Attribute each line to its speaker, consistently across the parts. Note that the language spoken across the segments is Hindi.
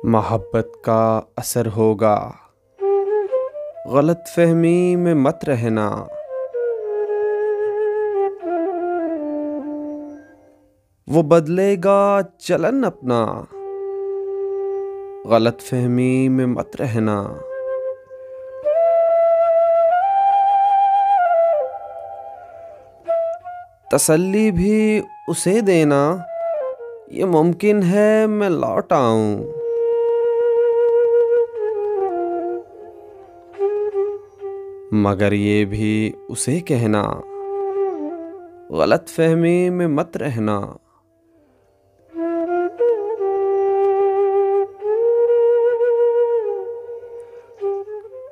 Speaker 1: मोहब्बत का असर होगा, गलत फहमी में मत रहना। वो बदलेगा चलन अपना, गलत फहमी में मत रहना। तसल्ली भी उसे देना, ये मुमकिन है मैं लौट आऊं। मगर ये भी उसे कहना, गलत फहमी में मत रहना।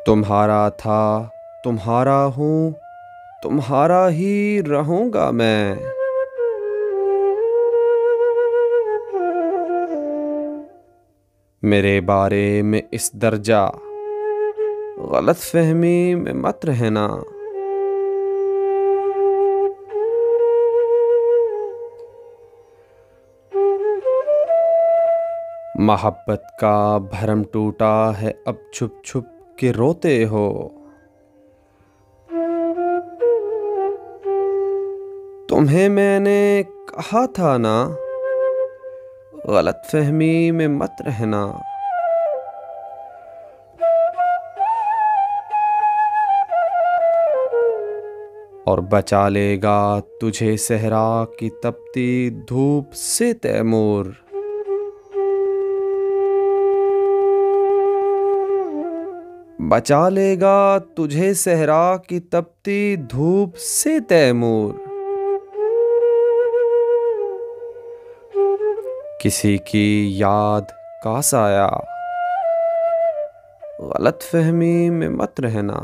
Speaker 1: तुम्हारा था, तुम्हारा हूँ, तुम्हारा ही रहूंगा मैं। मेरे बारे में इस दर्जा, गलत फहमी में मत रहना। मोहब्बत का भरम टूटा है, अब छुप छुप के रोते हो। तुम्हें मैंने कहा था ना, गलत फहमी में मत रहना। और बचा लेगा तुझे सहरा की तपती धूप से तैमूर। बचा लेगा तुझे सहरा की तपती धूप से तैमूर। किसी की याद का साया, गलत फहमी में मत रहना।